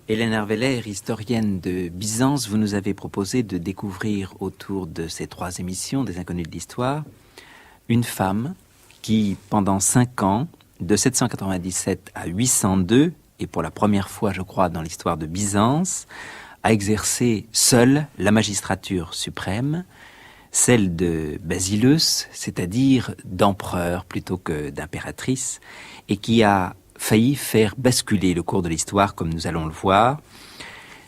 Hélène Arveler, historienne de Byzance, vous nous avez proposé de découvrir autour de ces 3 émissions des Inconnus de l'Histoire une femme qui, pendant 5 ans, de 797 à 802, et pour la première fois, je crois, dans l'histoire de Byzance, a exercé seule la magistrature suprême, celle de Basileus, c'est-à-dire d'empereur plutôt que d'impératrice, et qui a failli faire basculer le cours de l'histoire, comme nous allons le voir.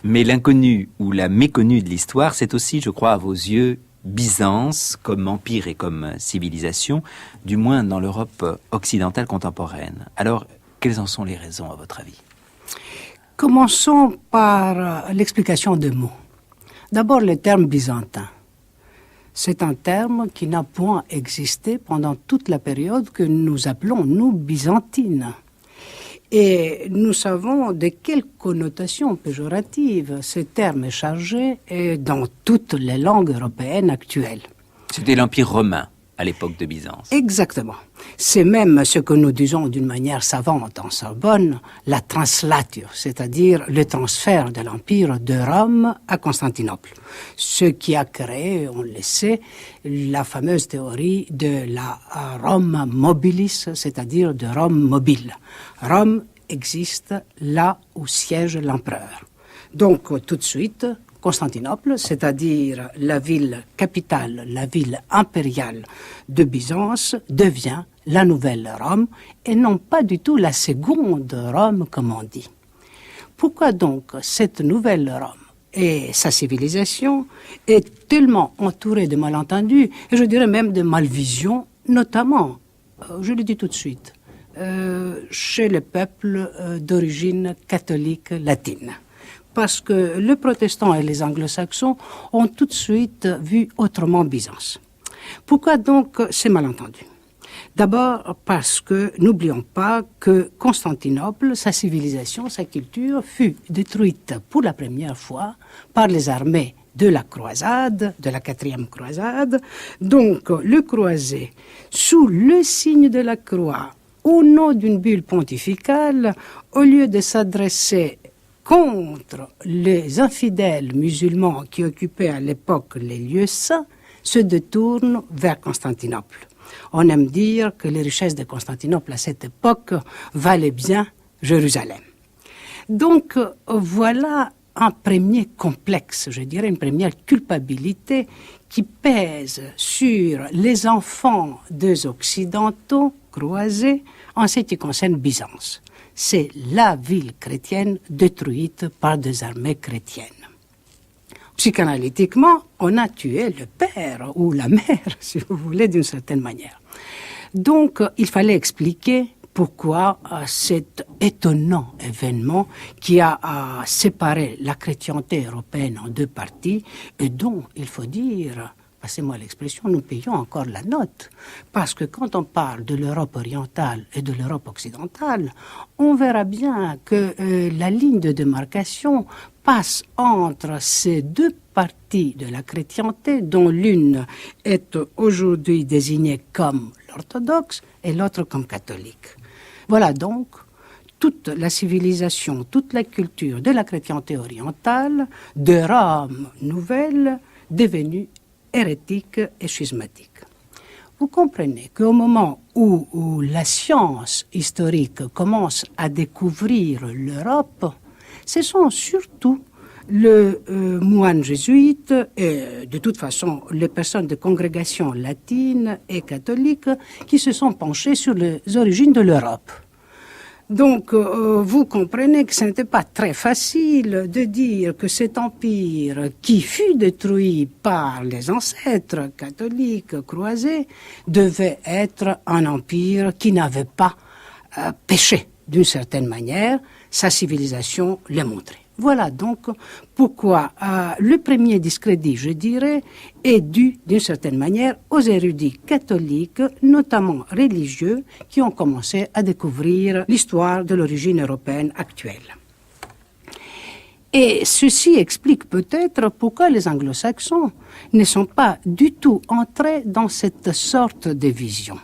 Mais l'inconnu ou la méconnue de l'histoire, c'est aussi, je crois, à vos yeux, Byzance comme empire et comme civilisation, du moins dans l'Europe occidentale contemporaine. Alors, quelles en sont les raisons, à votre avis? Commençons par l'explication des mots. D'abord, le terme byzantin. C'est un terme qui n'a point existé pendant toute la période que nous appelons, nous, byzantine. Et nous savons de quelles connotations péjoratives ce terme est chargé dans toutes les langues européennes actuelles. C'était l'Empire romain à l'époque de Byzance. Exactement. C'est même ce que nous disons d'une manière savante en Sorbonne, la translature, c'est-à-dire le transfert de l'Empire de Rome à Constantinople. Ce qui a créé, on le sait, la fameuse théorie de la Rome mobilis, c'est-à-dire de Rome mobile. Rome existe là où siège l'empereur. Donc, tout de suite, Constantinople, c'est-à-dire la ville capitale, la ville impériale de Byzance, devient la nouvelle Rome et non pas du tout la seconde Rome, comme on dit. Pourquoi donc cette nouvelle Rome et sa civilisation est tellement entourée de malentendus, et je dirais même de malvisions, notamment, je le dis tout de suite, chez les peuples d'origine catholique latine? Parce que les protestants et les anglo-saxons ont tout de suite vu autrement Byzance. Pourquoi donc ces malentendus? D'abord parce que n'oublions pas que Constantinople, sa civilisation, sa culture fut détruite pour la première fois par les armées de la croisade, de la 4e croisade. Donc le croisé, sous le signe de la croix, au nom d'une bulle pontificale, au lieu de s'adresser contre les infidèles musulmans qui occupaient à l'époque les lieux saints, se détournent vers Constantinople. On aime dire que les richesses de Constantinople à cette époque valaient bien Jérusalem. Donc voilà un premier complexe, je dirais une première culpabilité qui pèse sur les enfants des Occidentaux croisés en ce qui concerne Byzance. C'est la ville chrétienne détruite par des armées chrétiennes. Psychanalytiquement, on a tué le père ou la mère, si vous voulez, d'une certaine manière. Donc, il fallait expliquer pourquoi cet étonnant événement qui a séparé la chrétienté européenne en 2 parties et dont, il faut dire, passez-moi l'expression, nous payons encore la note. Parce que quand on parle de l'Europe orientale et de l'Europe occidentale, on verra bien que la ligne de démarcation passe entre ces 2 parties de la chrétienté, dont l'une est aujourd'hui désignée comme l'orthodoxe et l'autre comme catholique. Voilà donc toute la civilisation, toute la culture de la chrétienté orientale, de Rome nouvelle, devenue hérétique et schismatique. Vous comprenez qu'au moment où la science historique commence à découvrir l'Europe, ce sont surtout les moines jésuites et de toute façon les personnes de congrégation latine et catholique qui se sont penchées sur les origines de l'Europe. Donc, vous comprenez que ce n'était pas très facile de dire que cet empire qui fut détruit par les ancêtres catholiques croisés devait être un empire qui n'avait pas péché d'une certaine manière. Sa civilisation l'est montrée. Voilà donc pourquoi le premier discrédit, je dirais, est dû d'une certaine manière aux érudits catholiques, notamment religieux, qui ont commencé à découvrir l'histoire de l'origine européenne actuelle. Et ceci explique peut-être pourquoi les anglo-saxons ne sont pas du tout entrés dans cette sorte de vision.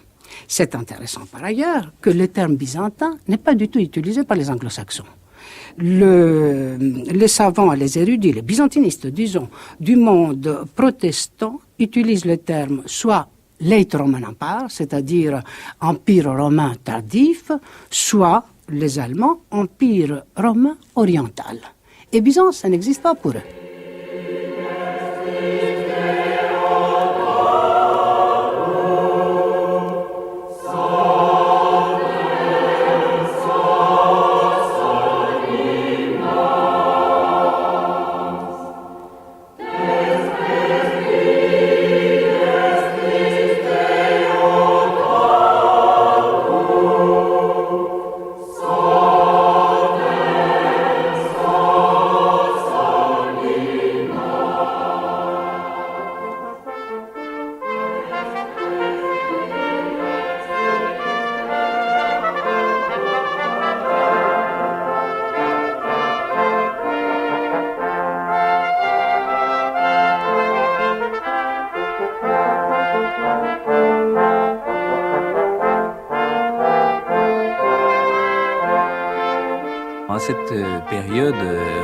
C'est intéressant par ailleurs que le terme byzantin n'est pas du tout utilisé par les anglo-saxons. Les savants, les érudits, les byzantinistes, disons, du monde protestant utilisent le terme soit Late Roman Empire, c'est-à-dire empire romain tardif, soit les Allemands, empire romain oriental. Et Byzance, ça n'existe pas pour eux. À cette période,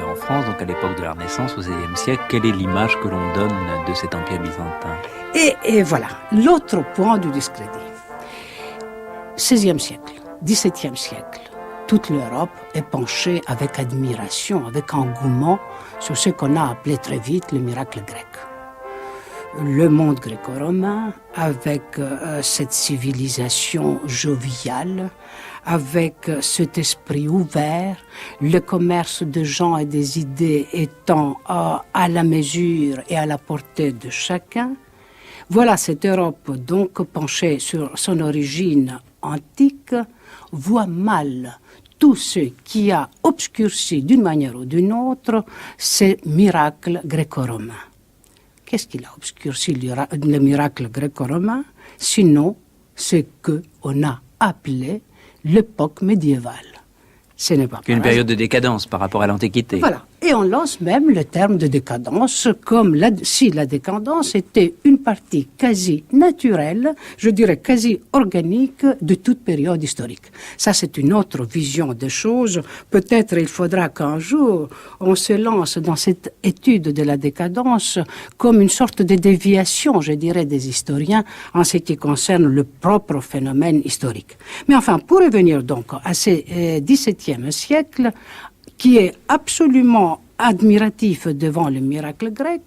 en France, donc à l'époque de la Renaissance, au XVIe siècle, quelle est l'image que l'on donne de cet empire byzantin? Et voilà, l'autre point du discrédit. XVIe siècle, XVIIe siècle, toute l'Europe est penchée avec admiration, avec engouement sur ce qu'on a appelé très vite le miracle grec. Le monde gréco-romain, avec cette civilisation joviale, avec cet esprit ouvert, le commerce de gens et des idées étant à la mesure et à la portée de chacun. Voilà cette Europe donc penchée sur son origine antique, voit mal tout ce qui a obscurci d'une manière ou d'une autre ces miracles gréco-romains. Qu'est-ce qu'il a obscurci le miracle gréco-romain? Sinon, ce qu'on a appelé l'époque médiévale. Ce n'est pas Une période de décadence par rapport à l'Antiquité. Voilà. Et on lance même le terme de décadence comme si la décadence était une partie quasi naturelle, je dirais quasi organique de toute période historique. Ça, c'est une autre vision des choses. Peut-être il faudra qu'un jour, on se lance dans cette étude de la décadence comme une sorte de déviation, je dirais, des historiens en ce qui concerne le propre phénomène historique. Mais enfin, pour revenir donc à ce XVIIe siècle, qui est absolument admiratif devant le miracle grec,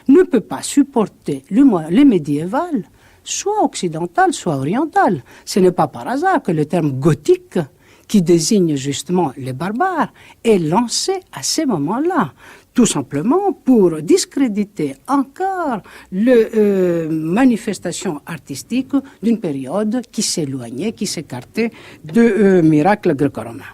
ne peut pas supporter le médiéval, soit occidental, soit oriental. Ce n'est pas par hasard que le terme gothique, qui désigne justement les barbares, est lancé à ces moments-là. Tout simplement pour discréditer encore la manifestation artistique d'une période qui s'éloignait, qui s'écartait du miracle gréco-romain.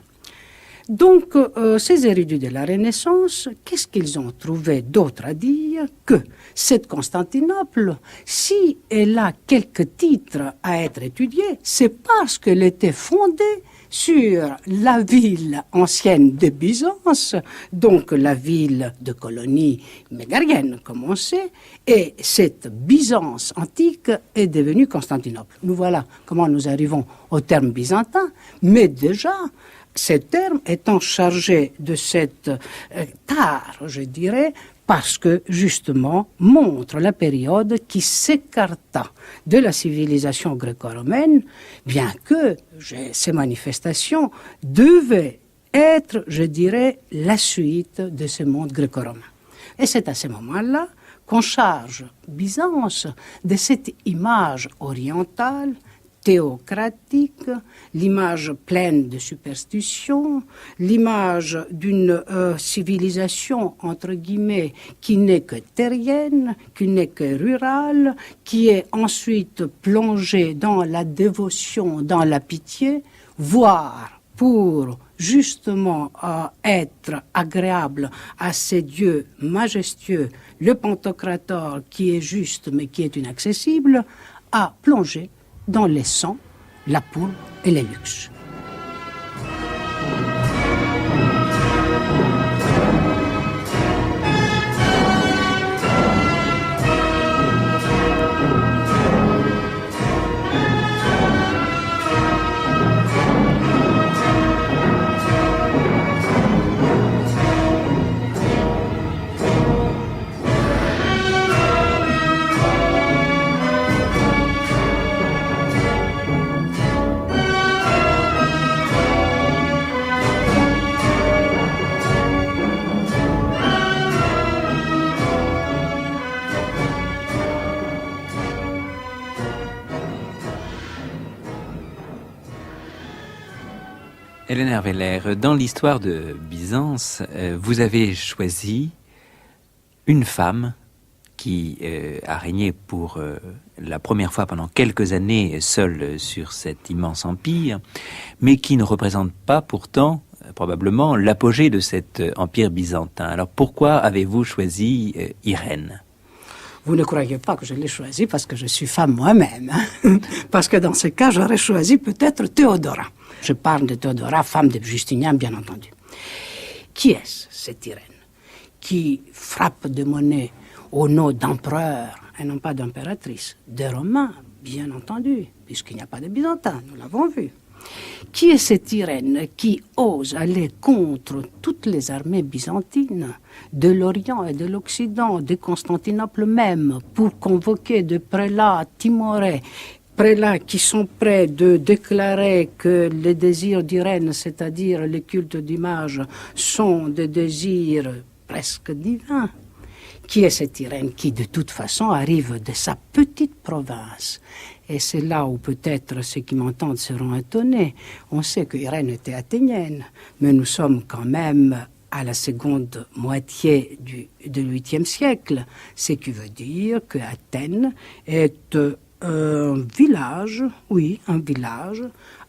Donc, ces érudits de la Renaissance, qu'est-ce qu'ils ont trouvé d'autre à dire que cette Constantinople, si elle a quelques titres à être étudiés, c'est parce qu'elle était fondée sur la ville ancienne de Byzance, donc la ville de colonie mégarienne, comme on sait, et cette Byzance antique est devenue Constantinople. Nous voilà comment nous arrivons au terme byzantin, mais déjà, ces termes étant chargés de cette tare, je dirais, parce que, justement, montre la période qui s'écarta de la civilisation gréco-romaine, bien que ces manifestations devaient être, je dirais, la suite de ce monde gréco-romain. Et c'est à ce moment-là qu'on charge Byzance de cette image orientale, théocratique, l'image pleine de superstitions, l'image d'une civilisation, entre guillemets, qui n'est que terrienne, qui n'est que rurale, qui est ensuite plongée dans la dévotion, dans la pitié, voire pour justement être agréable à ces dieux majestueux, le Pantocrator qui est juste mais qui est inaccessible, à plonger dans les sangs, la poule et les luxes. Hélène Herveller, dans l'histoire de Byzance, vous avez choisi une femme qui a régné pour la première fois pendant quelques années seule sur cet immense empire, mais qui ne représente pas pourtant probablement l'apogée de cet empire byzantin. Alors pourquoi avez-vous choisi Irène ? Vous ne croyez pas que je l'ai choisi parce que je suis femme moi-même. Hein? Parce que dans ce cas, j'aurais choisi peut-être Théodora. Je parle de Théodora, femme de Justinien, bien entendu. Qui est-ce, cette Irène, qui frappe de monnaie au nom d'empereur et non pas d'impératrice, de Romains, bien entendu, puisqu'il n'y a pas de Byzantins, nous l'avons vu. Qui est cette Irène qui ose aller contre toutes les armées byzantines de l'Orient et de l'Occident, de Constantinople même, pour convoquer des prélats timorés, prélats qui sont prêts de déclarer que les désirs d'Irène, c'est-à-dire les cultes d'image, sont des désirs presque divins? Qui est cette Irène qui, de toute façon, arrive de sa petite province? Et c'est là où peut-être ceux qui m'entendent seront étonnés. On sait que Irène était athénienne, mais nous sommes quand même à la seconde moitié du 8e siècle, ce qui veut dire que Athènes est un village, oui, un village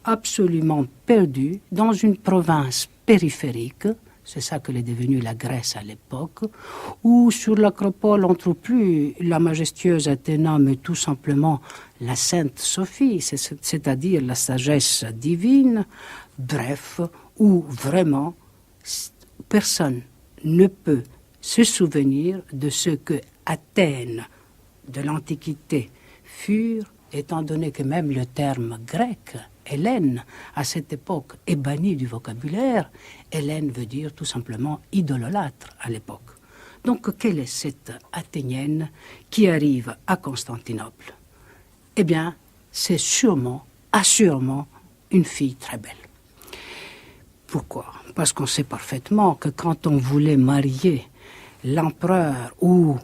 absolument perdu dans une province périphérique. C'est ça que l'est devenue la Grèce à l'époque, où sur l'acropole on ne trouve plus la majestueuse Athéna, mais tout simplement la Sainte Sophie, c'est-à-dire la sagesse divine, bref, où vraiment personne ne peut se souvenir de ce que Athènes de l'Antiquité furent, étant donné que même le terme grec, Hélène, à cette époque, est banni du vocabulaire. Hélène veut dire tout simplement idolâtre à l'époque. Donc, quelle est cette Athénienne qui arrive à Constantinople? Eh bien, c'est assurément, une fille très belle. Pourquoi? Parce qu'on sait parfaitement que quand on voulait marier l'empereur ou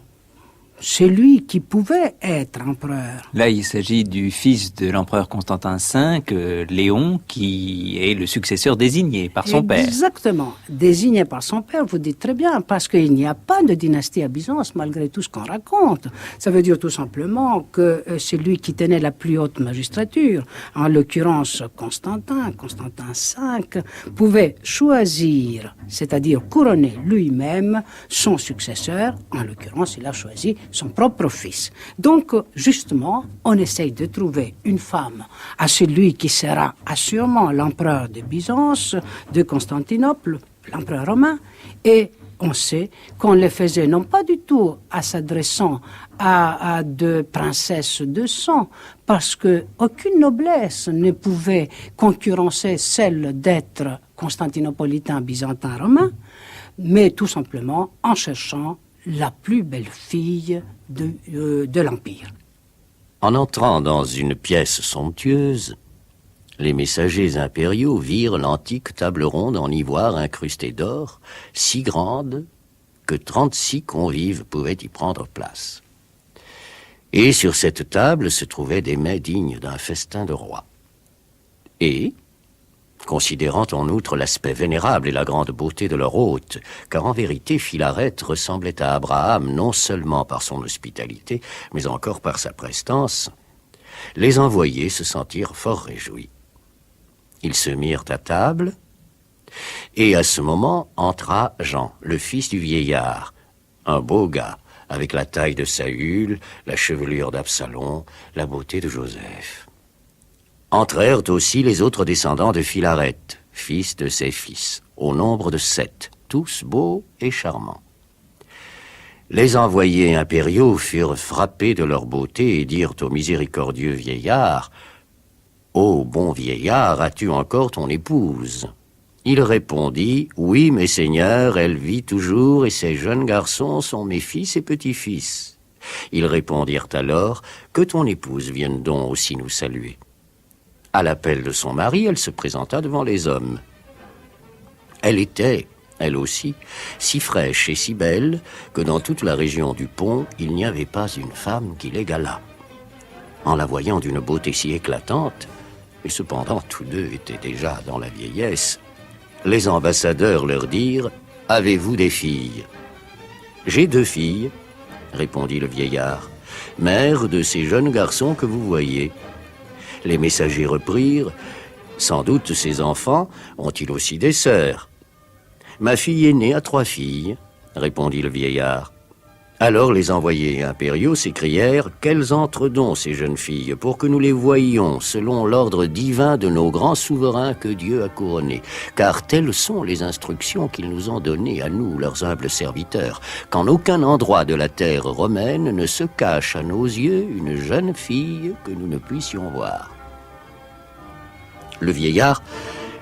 celui qui pouvait être empereur. Là, il s'agit du fils de l'empereur Constantin V, Léon, qui est le successeur désigné par son père. Exactement, désigné par son père, vous dites très bien, parce qu'il n'y a pas de dynastie à Byzance, malgré tout ce qu'on raconte. Ça veut dire tout simplement que celui qui tenait la plus haute magistrature, en l'occurrence Constantin V, pouvait choisir, c'est-à-dire couronner lui-même son successeur. En l'occurrence, il a choisi son propre fils. Donc, justement, on essaye de trouver une femme à celui qui sera assurément l'empereur de Byzance, de Constantinople, l'empereur romain, et on sait qu'on le faisait non pas du tout en s'adressant à de princesses de sang, parce qu'aucune noblesse ne pouvait concurrencer celle d'être constantinopolitain, byzantin, romain, mais tout simplement en cherchant la plus belle fille de l'Empire. En entrant dans une pièce somptueuse, les messagers impériaux virent l'antique table ronde en ivoire incrustée d'or, si grande que 36 convives pouvaient y prendre place. Et sur cette table se trouvaient des mets dignes d'un festin de roi. Et, considérant en outre l'aspect vénérable et la grande beauté de leur hôte, car en vérité Philarète ressemblait à Abraham non seulement par son hospitalité, mais encore par sa prestance, les envoyés se sentirent fort réjouis. Ils se mirent à table, et à ce moment entra Jean, le fils du vieillard, un beau gars, avec la taille de Saül, la chevelure d'Absalom, la beauté de Joseph. Entrèrent aussi les autres descendants de Philarète, fils de ses fils, au nombre de 7, tous beaux et charmants. Les envoyés impériaux furent frappés de leur beauté et dirent au miséricordieux vieillard « Ô bon vieillard, as-tu encore ton épouse ?» Il répondit « Oui, mes seigneurs, elle vit toujours et ces jeunes garçons sont mes fils et petits-fils. » Ils répondirent alors « Que ton épouse vienne donc aussi nous saluer. » À l'appel de son mari, elle se présenta devant les hommes. Elle était, elle aussi, si fraîche et si belle que dans toute la région du Pont, il n'y avait pas une femme qui l'égalât. En la voyant d'une beauté si éclatante, et cependant tous deux étaient déjà dans la vieillesse, Les ambassadeurs leur dirent « Avez-vous des filles ?» « J'ai 2 filles, » répondit le vieillard, « mères de ces jeunes garçons que vous voyez. » Les messagers reprirent « Sans doute ces enfants ont-ils aussi des sœurs ?»« Ma fille aînée a 3 filles, » répondit le vieillard. Alors les envoyés impériaux s'écrièrent « Quelles entrent donc ces jeunes filles pour que nous les voyions selon l'ordre divin de nos grands souverains que Dieu a couronnés, car telles sont les instructions qu'ils nous ont données à nous, leurs humbles serviteurs, qu'en aucun endroit de la terre romaine ne se cache à nos yeux une jeune fille que nous ne puissions voir. » Le vieillard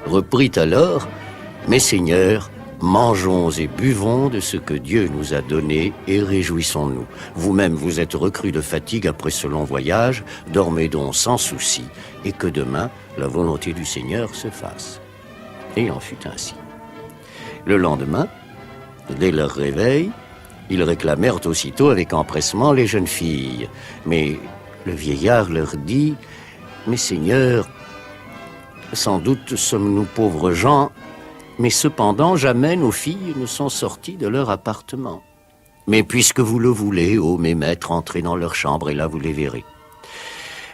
reprit alors « Mes seigneurs, mangeons et buvons de ce que Dieu nous a donné et réjouissons-nous. Vous-même, vous êtes recrus de fatigue après ce long voyage, dormez donc sans souci, et que demain, la volonté du Seigneur se fasse. » Et il en fut ainsi. Le lendemain, dès leur réveil, ils réclamèrent aussitôt avec empressement les jeunes filles. Mais le vieillard leur dit « Mes seigneurs, sans doute sommes-nous pauvres gens, mais cependant, jamais nos filles ne sont sorties de leur appartement. Mais puisque vous le voulez, ô mes maîtres, entrez dans leur chambre et là vous les verrez. »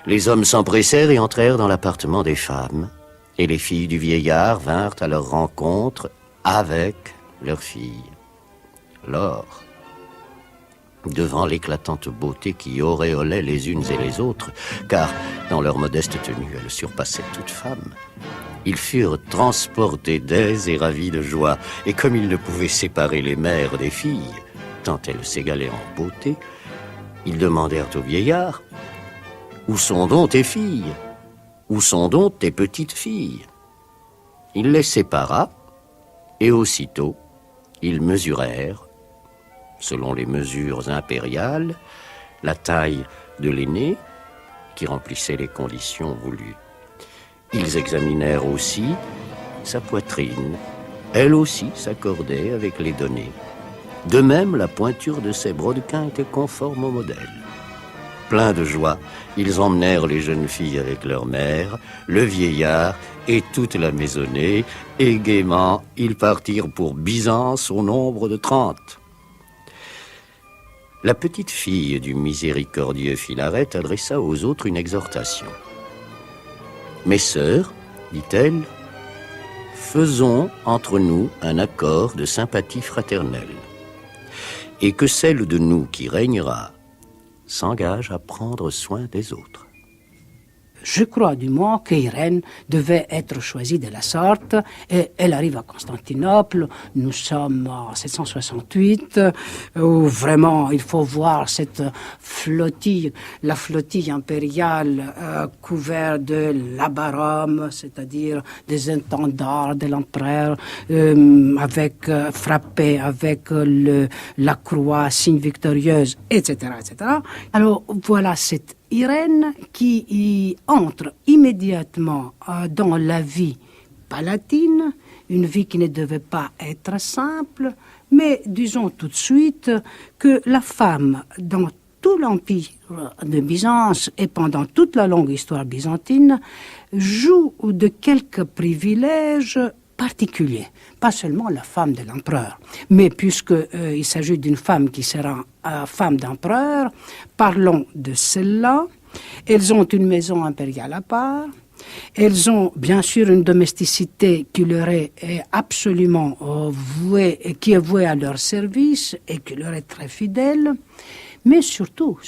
Les hommes s'empressèrent et entrèrent dans l'appartement des femmes, et les filles du vieillard vinrent à leur rencontre avec leurs filles. Lors, devant l'éclatante beauté qui auréolait les unes et les autres, car dans leur modeste tenue, elles surpassaient toute femme, ils furent transportés d'aise et ravis de joie, et comme ils ne pouvaient séparer les mères des filles, tant elles s'égalaient en beauté, ils demandèrent au vieillard « Où sont donc tes filles? Où sont donc tes petites filles ?» Il les sépara, et aussitôt, ils mesurèrent, selon les mesures impériales, la taille de l'aînée, qui remplissait les conditions voulues. Ils examinèrent aussi sa poitrine. Elle aussi s'accordait avec les données. De même, la pointure de ses brodequins était conforme au modèle. Pleins de joie, ils emmenèrent les jeunes filles avec leur mère, le vieillard et toute la maisonnée, et gaiement, ils partirent pour Byzance au nombre de 30. La petite fille du miséricordieux Philarète adressa aux autres une exhortation. « Mes sœurs, dit-elle, faisons entre nous un accord de sympathie fraternelle, et que celle de nous qui régnera s'engage à prendre soin des autres. » Je crois du moins qu'Irène devait être choisie de la sorte, et elle arrive à Constantinople. Nous sommes en 768, où vraiment il faut voir cette flottille, la flottille impériale couverte de labarum, c'est-à-dire des étendards de l'empereur, frappés avec la croix, signe victorieuse, etc., etc. Alors voilà cette Irène qui y entre immédiatement dans la vie palatine, une vie qui ne devait pas être simple, mais disons tout de suite que la femme dans tout l'empire de Byzance et pendant toute la longue histoire byzantine joue de quelques privilèges particulier, pas seulement la femme de l'empereur, mais puisqu'il s'agit d'une femme qui sera femme d'empereur, parlons de celle-là. Elles ont une maison impériale à part, elles ont bien sûr une domesticité qui leur est absolument vouée, qui est vouée à leur service et qui leur est très fidèle, mais surtout,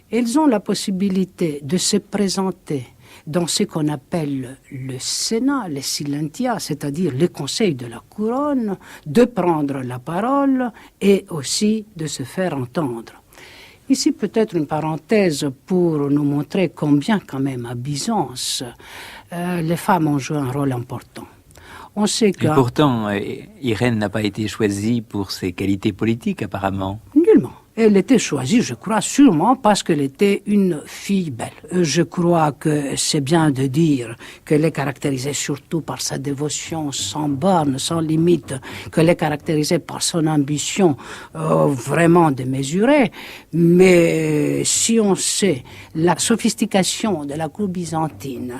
elles ont la possibilité de se présenter dans ce qu'on appelle le Sénat, les Silentia, c'est-à-dire les conseils de la couronne, de prendre la parole et aussi de se faire entendre. Ici, peut-être une parenthèse pour nous montrer combien, quand même, à Byzance, les femmes ont joué un rôle important. On sait que... Et pourtant, Irène n'a pas été choisie pour ses qualités politiques, apparemment. Nullement. Elle était choisie, je crois, sûrement parce qu'elle était une fille belle. Je crois que c'est bien de dire qu'elle est caractérisée surtout par sa dévotion sans borne, sans limite, qu'elle est caractérisée par son ambition vraiment démesurée. Mais si on sait la sophistication de la cour byzantine,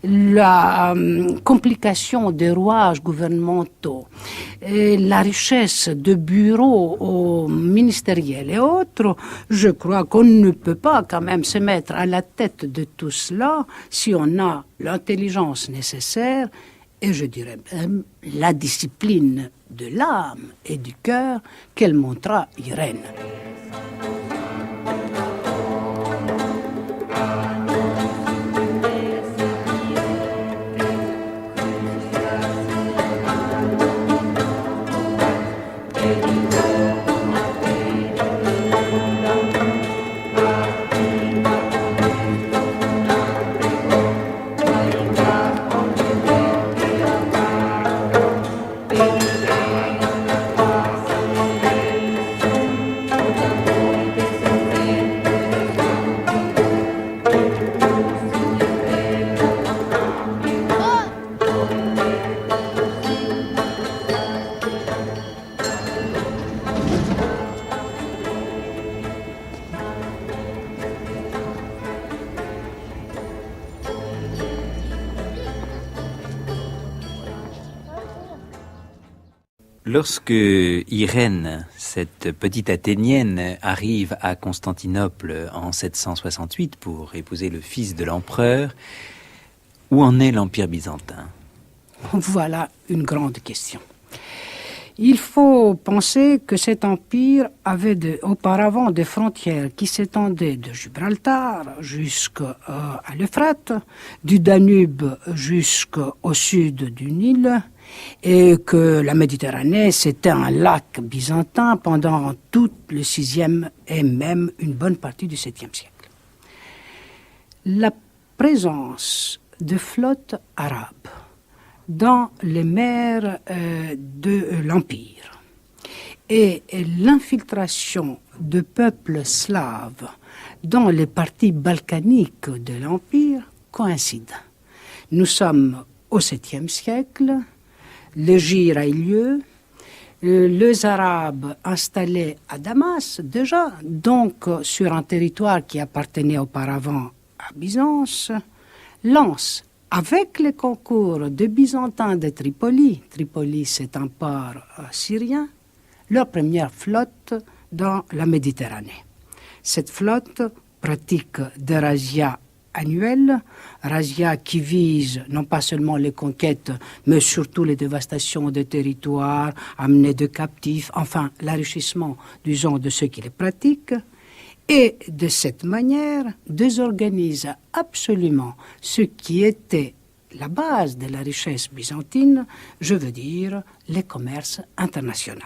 la complication des rouages gouvernementaux, et la richesse de bureaux ministériels et autres, je crois qu'on ne peut pas quand même se mettre à la tête de tout cela si on a l'intelligence nécessaire et je dirais même la discipline de l'âme et du cœur qu'elle montra Irène. Lorsque Irène, cette petite Athénienne, arrive à Constantinople en 768 pour épouser le fils de l'empereur, où en est l'Empire byzantin? Voilà une grande question. Il faut penser que cet empire avait auparavant des frontières qui s'étendaient de Gibraltar jusqu'à l'Euphrate, du Danube jusqu'au sud du Nil, et que la Méditerranée, c'était un lac byzantin pendant tout le VIe et même une bonne partie du VIIe siècle. La présence de flottes arabes dans les mers de l'Empire et l'infiltration de peuples slaves dans les parties balkaniques de l'Empire coïncident. Nous sommes au 7e siècle, l'hégire a eu lieu, les Arabes installés à Damas déjà, donc sur un territoire qui appartenait auparavant à Byzance, lancent avec le concours des Byzantins de Tripoli, Tripoli c'est un port syrien, leur première flotte dans la Méditerranée. Cette flotte pratique des razzias annuelles, razzias qui visent non pas seulement les conquêtes, mais surtout les dévastations des territoires, amener de captifs, enfin l'enrichissement, disons, de ceux qui les pratiquent. Et de cette manière, désorganise absolument ce qui était la base de la richesse byzantine, je veux dire les commerces internationaux.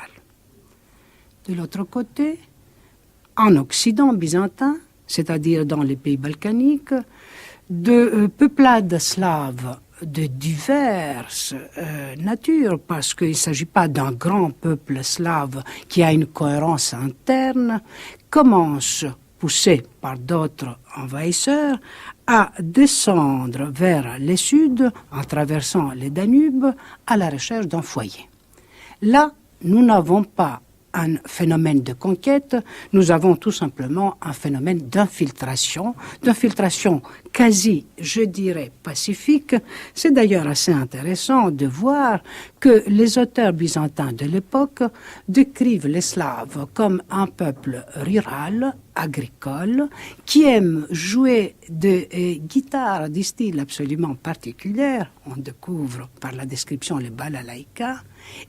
De l'autre côté, en Occident byzantin, c'est-à-dire dans les pays balkaniques, de peuplades slaves de diverses natures, parce qu'il ne s'agit pas d'un grand peuple slave qui a une cohérence interne, commence, poussé par d'autres envahisseurs, à descendre vers le sud, en traversant le Danube, à la recherche d'un foyer. Là, nous n'avons pas un phénomène de conquête, nous avons tout simplement un phénomène d'infiltration quasi, je dirais, pacifique. C'est d'ailleurs assez intéressant de voir que les auteurs byzantins de l'époque décrivent les Slaves comme un peuple rural, agricole, qui aime jouer de guitares de style absolument particulier, on découvre par la description les balalaïkas,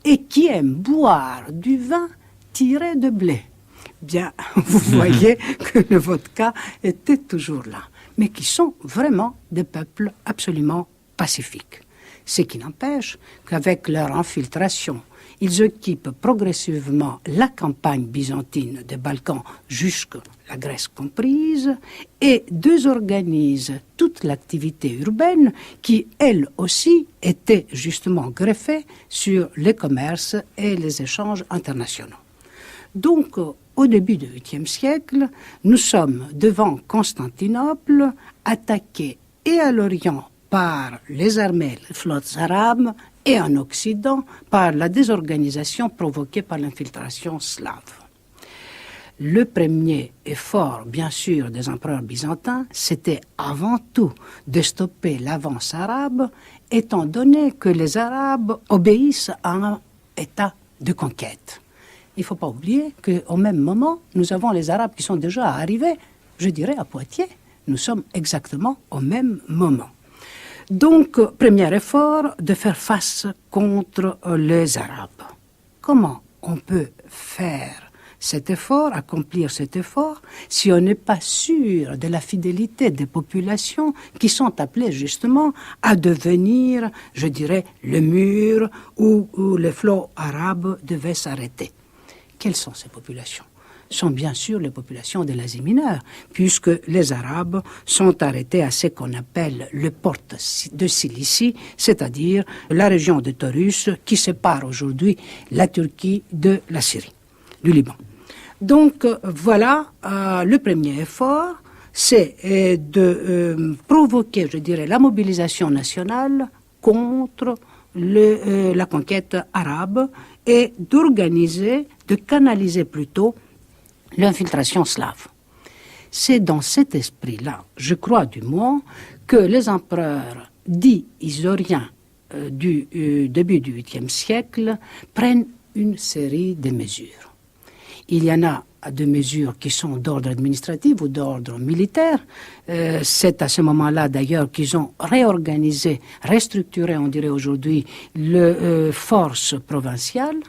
et qui aime boire du vin tiré de blé. Bien, vous voyez que le vodka était toujours là, mais qui sont vraiment des peuples absolument pacifiques. Ce qui n'empêche qu'avec leur infiltration, ils occupent progressivement la campagne byzantine des Balkans jusqu'à la Grèce comprise et désorganisent toute l'activité urbaine qui, elle aussi, était justement greffée sur les commerces et les échanges internationaux. Donc, au début du 8e siècle, nous sommes devant Constantinople, attaqués et à l'Orient par les armées, les flottes arabes, et en Occident par la désorganisation provoquée par l'infiltration slave. Le premier effort, bien sûr, des empereurs byzantins, c'était avant tout de stopper l'avance arabe, étant donné que les Arabes obéissent à un état de conquête. Il ne faut pas oublier qu'au même moment, nous avons les Arabes qui sont déjà arrivés, je dirais, à Poitiers. Nous sommes exactement au même moment. Donc, premier effort, de faire face contre les Arabes. Comment on peut faire cet effort, accomplir cet effort, si on n'est pas sûr de la fidélité des populations qui sont appelées justement à devenir, je dirais, le mur où les flots arabes devaient s'arrêter. Quelles sont ces populations ? Sont bien sûr les populations de l'Asie mineure, puisque les Arabes sont arrêtés à ce qu'on appelle le port de Cilicie, c'est-à-dire la région de Taurus qui sépare aujourd'hui la Turquie de la Syrie, du Liban. Donc voilà, le premier effort, c'est de provoquer, je dirais, la mobilisation nationale contre la conquête arabe et d'organiser, de canaliser plutôt l'infiltration slave. C'est dans cet esprit-là, je crois du moins, que les empereurs dits isoriens du début du 8e siècle prennent une série de mesures. Il y en a des mesures qui sont d'ordre administratif ou d'ordre militaire. C'est à ce moment-là d'ailleurs qu'ils ont réorganisé, restructuré, on dirait aujourd'hui, les forces provinciales,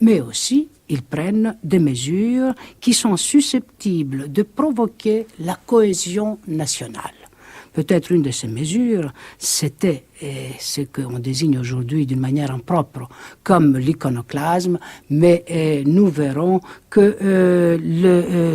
mais aussi ils prennent des mesures qui sont susceptibles de provoquer la cohésion nationale. Peut-être une de ces mesures, c'était ce qu'on désigne aujourd'hui d'une manière impropre comme l'iconoclasme, mais nous verrons que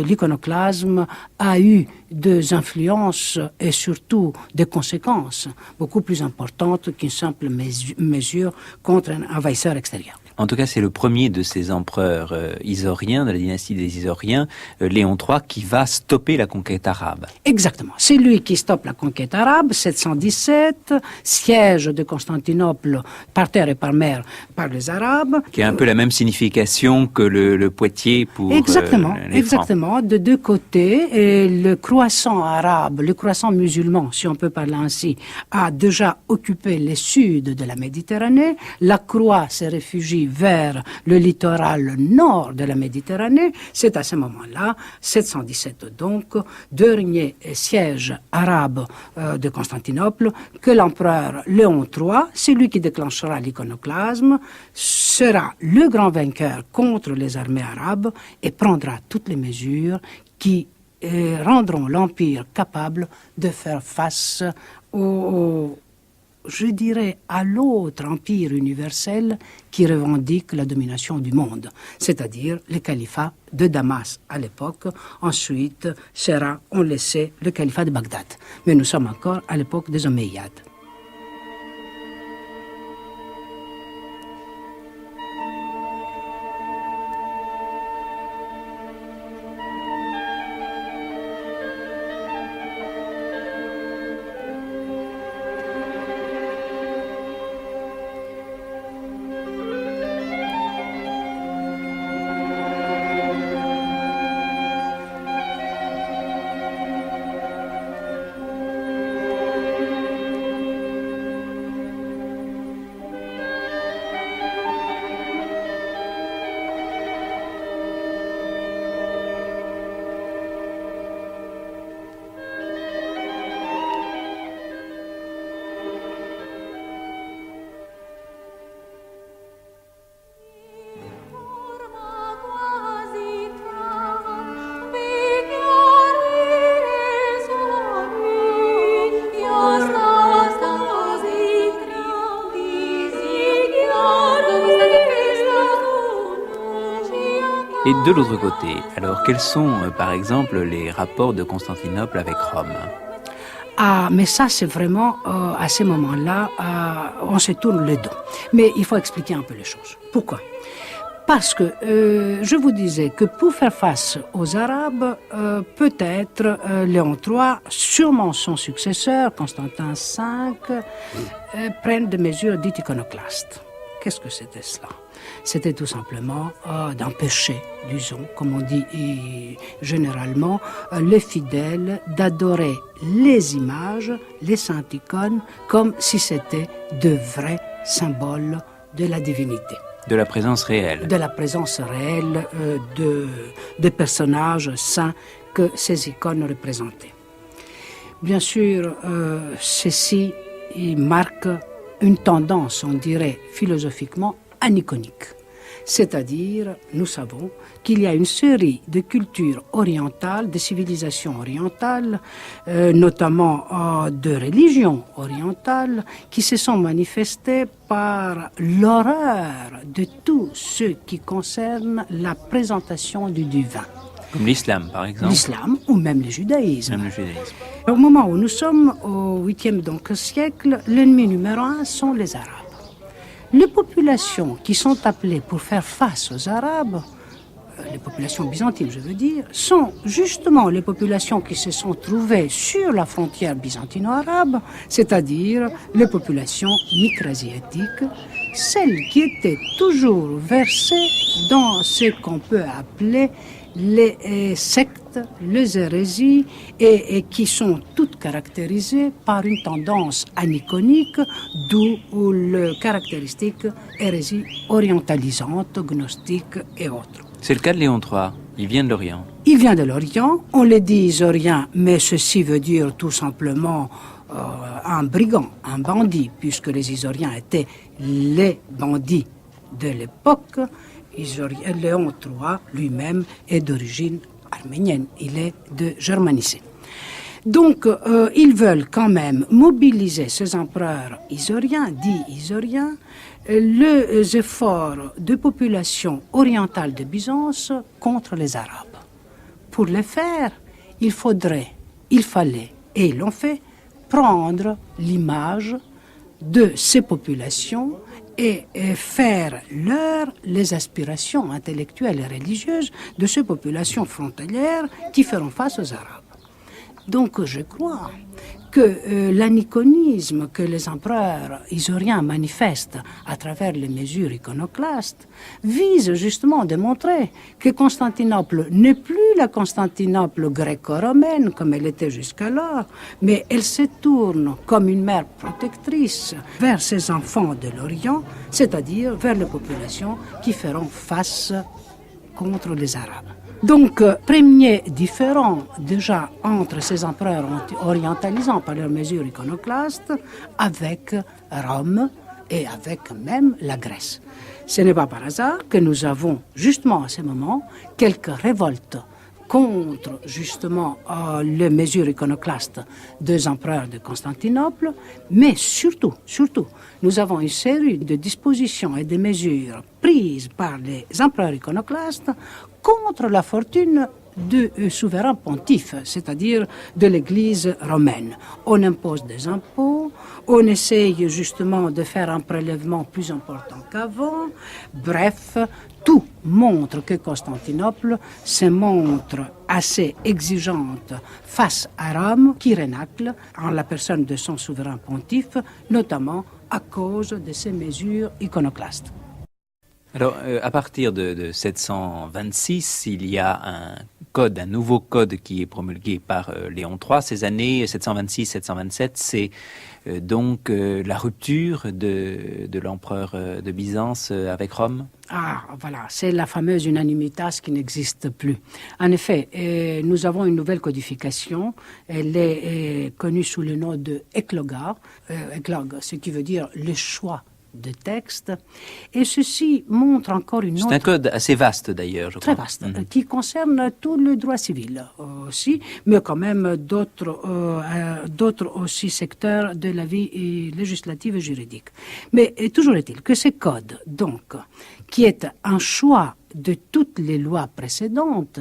l'iconoclasme a eu des influences et surtout des conséquences beaucoup plus importantes qu'une simple mesure contre un envahisseur extérieur. En tout cas, c'est le premier de ces empereurs isoriens, de la dynastie des Isoriens, Léon III, qui va stopper la conquête arabe. Exactement. C'est lui qui stoppe la conquête arabe, 717, siège de Constantinople par terre et par mer par les Arabes. Qui a un peu la même signification que le Poitiers pour exactement, les exactement. Francs. De deux côtés, et le croissant arabe, le croissant musulman, si on peut parler ainsi, a déjà occupé le sud de la Méditerranée. La croix s'est réfugiée vers le littoral nord de la Méditerranée. C'est à ce moment-là, 717 donc, dernier siège arabe de Constantinople, que l'empereur Léon III, celui qui déclenchera l'iconoclasme, sera le grand vainqueur contre les armées arabes et prendra toutes les mesures qui rendront l'Empire capable de faire face je dirais, à l'autre empire universel qui revendique la domination du monde, c'est-à-dire le califat de Damas à l'époque. Ensuite sera, on le sait, le califat de Bagdad. Mais nous sommes encore à l'époque des Omeyyades. Et de l'autre côté, alors quels sont par exemple les rapports de Constantinople avec Rome ? Ah, mais ça, c'est vraiment, à ce moment-là, on se tourne le dos. Mais il faut expliquer un peu les choses. Pourquoi ? Parce que je vous disais que pour faire face aux Arabes, peut-être Léon III, sûrement son successeur, Constantin V, prennent des mesures dites iconoclastes. Qu'est-ce que c'était cela? C'était tout simplement d'empêcher, disons, comme on dit généralement, les fidèles d'adorer les images, les saintes icônes, comme si c'était de vrais symboles de la divinité. De la présence réelle. De la présence réelle de personnages saints que ces icônes représentaient. Bien sûr, ceci marque une tendance, on dirait philosophiquement, aniconique. C'est-à-dire, nous savons qu'il y a une série de cultures orientales, de civilisations orientales, notamment de religions orientales, qui se sont manifestées par l'horreur de tout ce qui concerne la présentation du divin. Comme l'islam, par exemple. L'islam ou même le judaïsme. Même le judaïsme. Au moment où nous sommes, au 8e donc, siècle, l'ennemi numéro 1 sont les Arabes. Les populations qui sont appelées pour faire face aux Arabes, les populations byzantines je veux dire, sont justement les populations qui se sont trouvées sur la frontière byzantino-arabe, c'est-à-dire les populations micro-asiatiques, celles qui étaient toujours versées dans ce qu'on peut appeler les sectes, les hérésies, et qui sont toutes caractérisées par une tendance aniconique, d'où le caractéristique hérésie orientalisante, gnostique et autres. C'est le cas de Léon III. Il vient de l'Orient. Il vient de l'Orient, on les dit isorien, mais ceci veut dire tout simplement un brigand, un bandit, puisque les Isoriens étaient les bandits de l'époque. Léon III lui-même est d'origine arménienne, il est de Germanicée. Donc, ils veulent quand même mobiliser ces empereurs isoriens, dits isoriens, les efforts de population orientale de Byzance contre les Arabes. Pour le faire, il fallait, et ils l'ont fait, prendre l'image de ces populations et faire leur les aspirations intellectuelles et religieuses de ces populations frontalières qui feront face aux Arabes. Donc je crois que l'aniconisme que les empereurs isoriens manifestent à travers les mesures iconoclastes vise justement à démontrer que Constantinople n'est plus la Constantinople gréco-romaine comme elle était jusqu'alors, mais elle se tourne comme une mère protectrice vers ses enfants de l'Orient, c'est-à-dire vers les populations qui feront face contre les Arabes. Donc, premier différent déjà entre ces empereurs orientalisants par leurs mesures iconoclastes avec Rome et avec même la Grèce. Ce n'est pas par hasard que nous avons justement à ce moment quelques révoltes contre justement les mesures iconoclastes des empereurs de Constantinople, mais surtout, nous avons une série de dispositions et de mesures prises par les empereurs iconoclastes contre la fortune du souverain pontife, c'est-à-dire de l'Église romaine. On impose des impôts, on essaye justement de faire un prélèvement plus important qu'avant. Bref, tout montre que Constantinople se montre assez exigeante face à Rome, qui renacle en la personne de son souverain pontife, notamment à cause de ces mesures iconoclastes. Alors, à partir de 726, il y a un nouveau code qui est promulgué par Léon III. Ces années 726-727, c'est donc la rupture de l'empereur de Byzance avec Rome. Ah, voilà, c'est la fameuse unanimitas qui n'existe plus. En effet, nous avons une nouvelle codification. Elle est connue sous le nom de éclogue, ce qui veut dire le choix de texte. Et ceci montre encore une autre... C'est un code assez vaste d'ailleurs, je crois. Très vaste, qui concerne tout le droit civil aussi, mais quand même d'autres aussi secteurs de la vie législative et juridique. Mais toujours est-il que ce code, donc, qui est un choix de toutes les lois précédentes,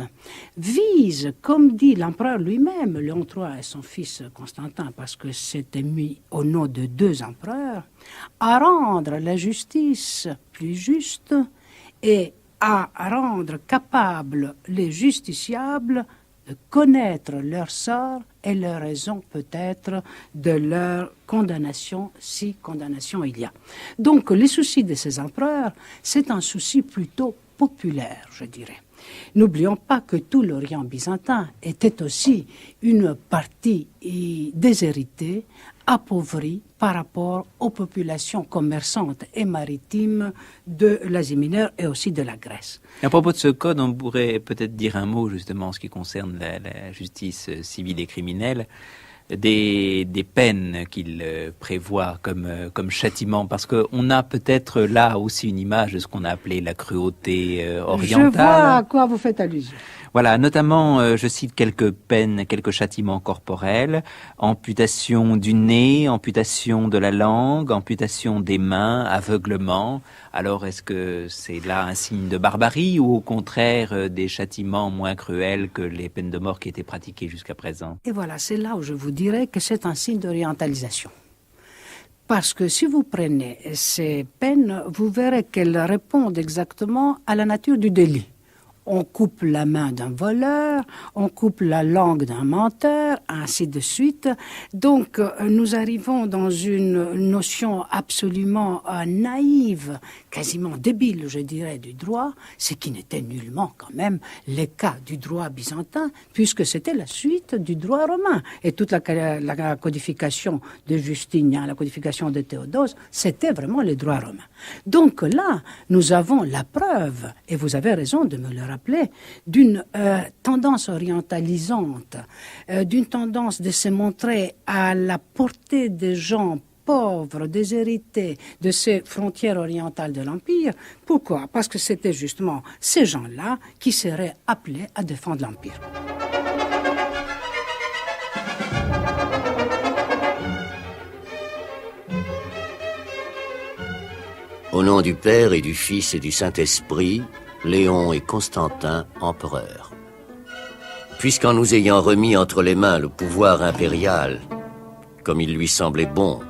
vise, comme dit l'empereur lui-même, Léon III et son fils Constantin, parce que c'était mis au nom de deux empereurs, à rendre la justice plus juste et à rendre capables les justiciables de connaître leur sort et leur raison peut-être de leur condamnation, si condamnation il y a. Donc les soucis de ces empereurs, c'est un souci plutôt populaire, je dirais. N'oublions pas que tout l'Orient byzantin était aussi une partie déshéritée, appauvrie par rapport aux populations commerçantes et maritimes de l'Asie mineure et aussi de la Grèce. À propos de ce code, on pourrait peut-être dire un mot justement en ce qui concerne la justice civile et criminelle, des peines qu'il prévoit comme châtiment, parce qu'on a peut-être là aussi une image de ce qu'on a appelé la cruauté orientale. Je vois à quoi vous faites allusion. Voilà, notamment, je cite quelques peines, quelques châtiments corporels, amputation du nez, amputation de la langue, amputation des mains, aveuglement. Alors, est-ce que c'est là un signe de barbarie ou au contraire des châtiments moins cruels que les peines de mort qui étaient pratiquées jusqu'à présent? Et voilà, c'est là où je vous dirais que c'est un signe d'orientalisation. Parce que si vous prenez ces peines, vous verrez qu'elles répondent exactement à la nature du délit. On coupe la main d'un voleur, on coupe la langue d'un menteur, ainsi de suite. Donc, nous arrivons dans une notion absolument naïve, quasiment débile, je dirais, du droit, ce qui n'était nullement quand même le cas du droit byzantin, puisque c'était la suite du droit romain. Et toute la codification de Justinien, la codification de Théodose, c'était vraiment le droit romain. Donc là, nous avons la preuve, et vous avez raison de me le rappeler, d'une tendance orientalisante, d'une tendance de se montrer à la portée des gens pauvres, déshérités de ces frontières orientales de l'Empire. Pourquoi? Parce que c'était justement ces gens-là qui seraient appelés à défendre l'Empire. Au nom du Père et du Fils et du Saint-Esprit, Léon et Constantin, empereurs. Puisqu'en nous ayant remis entre les mains le pouvoir impérial, comme il lui semblait bon,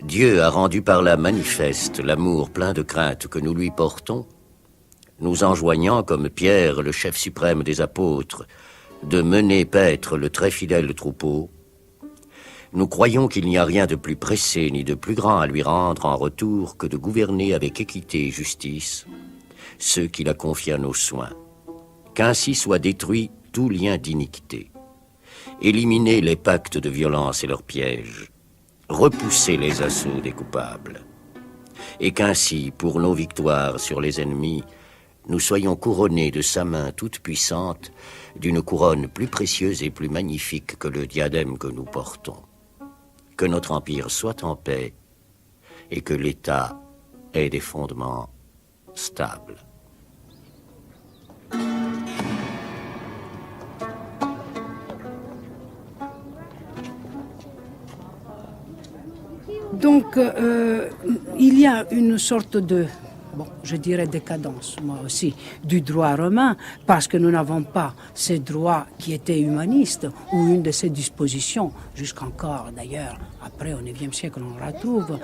Dieu a rendu par là manifeste l'amour plein de crainte que nous lui portons, nous enjoignant comme Pierre, le chef suprême des apôtres, de mener paître le très fidèle troupeau, nous croyons qu'il n'y a rien de plus pressé ni de plus grand à lui rendre en retour que de gouverner avec équité et justice ceux qu'il a confiés à nos soins, qu'ainsi soit détruit tout lien d'iniquité, éliminer les pactes de violence et leurs pièges, repousser les assauts des coupables, et qu'ainsi, pour nos victoires sur les ennemis, nous soyons couronnés de sa main toute puissante d'une couronne plus précieuse et plus magnifique que le diadème que nous portons. Que notre empire soit en paix et que l'État ait des fondements stables. Donc, il y a une sorte de, je dirais décadence, moi aussi, du droit romain, parce que nous n'avons pas ces droits qui étaient humanistes, ou une de ces dispositions, jusqu'encore d'ailleurs, après au IXe siècle on retrouve,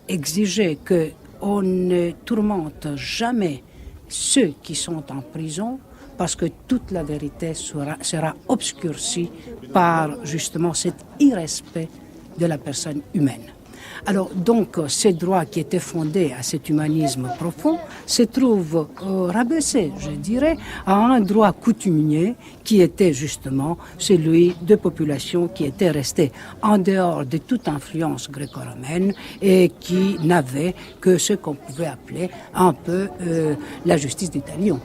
exigeait qu'on ne tourmente jamais ceux qui sont en prison, parce que toute la vérité sera obscurcie par justement cet irrespect de la personne humaine. Alors donc ces droits qui étaient fondés à cet humanisme profond se trouvent rabaissés, je dirais, à un droit coutumier qui était justement celui de populations qui étaient restées en dehors de toute influence gréco-romaine et qui n'avaient que ce qu'on pouvait appeler un peu la justice des talions.